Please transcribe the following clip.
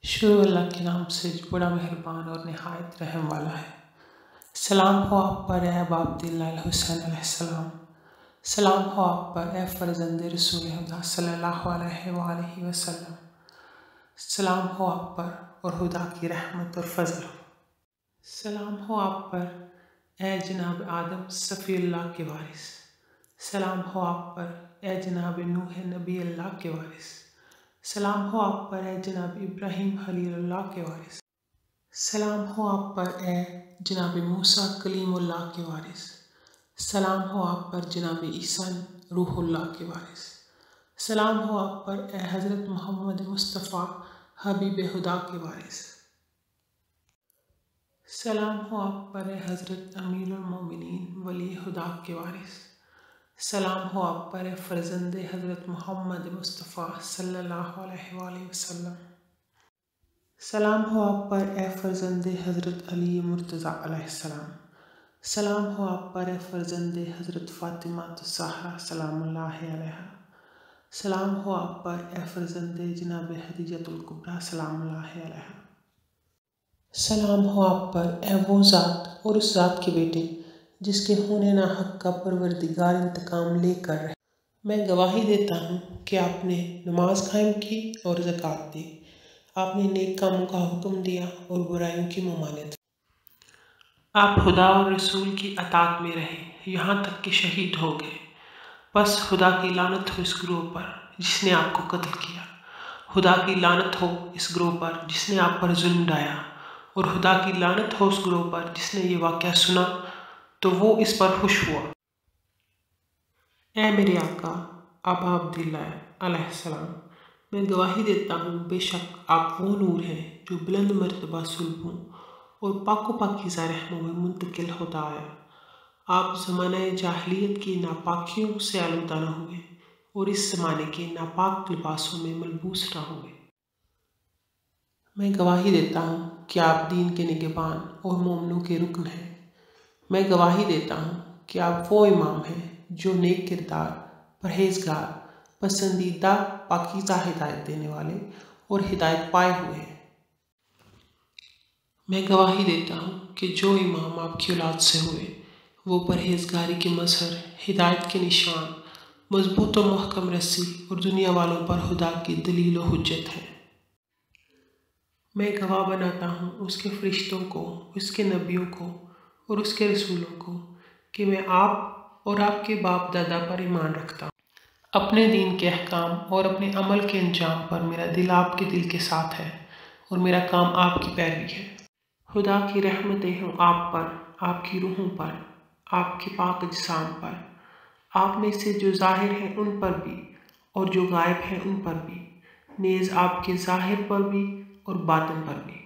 شروع اللہ کے نام سے جو بڑا مہربان اور نہایت رحم والا ہے۔ سلام ہو آپ پر اے ابا عبداللہ الحسین علیہ السلام۔ سلام ہو آپ پر اے فرزند رسول خدا صلی اللہ علیہ وآلہ وسلم۔ سلام ہو آپ پر اور خدا کی رحمت اور فضل ہو۔ سلام ہو آپ پر اے جناب آدم صفی اللہ کے وارث۔ سلام ہو آپ پر اے جناب نوح نبی اللہ کے وارث۔ سلام ہو آپ پر اے جناب ابراہیم خلیل اللہ کے وارث۔ سلام ہو آپ پر اے جناب موسیٰ کلیم اللہ کے وارث۔ سلام ہو آپ پر جناب عیسیٰ روح اللہ کے وارث۔ سلام ہو آپ پر اے حضرت محمد مصطفیٰ حبیب خدا کے وارث۔ سلام ہو آپ پر اے حضرت امیر المومنین ولی خدا کے وارث۔ سلام ہو آپ پر اے فرزند حضرت محمد مصطفیٰ صلی اللہ علیہ وآلہ وسلم۔ سلام ہو آپ پر اے فرزند حضرت علی مرتضیٰ علیہ السلام۔ سلام ہو آپ پر اے فرزند حضرت فاطمہ الزہرا سلام اللہ علیہا۔ سلام ہو آپ پر اے فرزند جناب خدیجۃ الکبریٰ سلام اللہ علیہا۔ سلام ہو آپ پر اے وہ ذات اور اس ذات کے بیٹے جس کے خون ناحق کا پروردگار انتقام لے کر رہے۔ میں گواہی دیتا ہوں کہ آپ نے نماز قائم کی اور زکوٰۃ دی، آپ نے نیک کاموں کا حکم دیا اور برائیوں کی ممانعت۔ آپ خدا اور رسول کی اطاعت میں رہے یہاں تک کہ شہید ہو گئے۔ بس خدا کی لعنت ہو اس گروہ پر جس نے آپ کو قتل کیا، خدا کی لعنت ہو اس گروہ پر جس نے آپ پر ظلم ڈھایا، اور خدا کی لعنت ہو اس گروہ پر جس نے یہ واقعہ سنا تو وہ اس پر خوش ہوا۔ اے میرے آقا ابا عبداللہ علیہ السلام، میں گواہی دیتا ہوں بے شک آپ وہ نور ہیں جو بلند مرتبہ سلبوں اور پاک و پاکیزہ رحموں میں منتقل ہوتا آیا۔ آپ زمانہ جاہلیت کی ناپاکیوں سے آلودہ نہ ہوئے اور اس زمانے کے ناپاک لباسوں میں ملبوس نہ ہوئے۔ میں گواہی دیتا ہوں کہ آپ دین کے نگہبان اور مومنوں کے رکن ہیں۔ میں گواہی دیتا ہوں کہ آپ وہ امام ہیں جو نیک کردار، پرہیزگار، پسندیدہ، پاکیزہ ہدایت دینے والے اور ہدایت پائے ہوئے ہیں۔ میں گواہی دیتا ہوں کہ جو امام آپ کی اولاد سے ہوئے وہ پرہیزگاری کے مظہر، ہدایت کے نشان، مضبوط و محکم رسی اور دنیا والوں پر خدا کی دلیل و حجت ہیں۔ میں گواہ بناتا ہوں اس کے فرشتوں کو، اس کے نبیوں کو اور اس کے رسولوں کو کہ میں آپ اور آپ کے باپ دادا پر ایمان رکھتا ہوں۔ اپنے دین کے احکام اور اپنے عمل کے انجام پر میرا دل آپ کے دل کے ساتھ ہے اور میرا کام آپ کی پیروی ہے۔ خدا کی رحمتیں ہوں آپ پر، آپ کی روحوں پر، آپ کے پاک اجسام پر، آپ میں سے جو ظاہر ہیں ان پر بھی اور جو غائب ہیں ان پر بھی، نیز آپ کے ظاہر پر بھی اور باطن پر بھی۔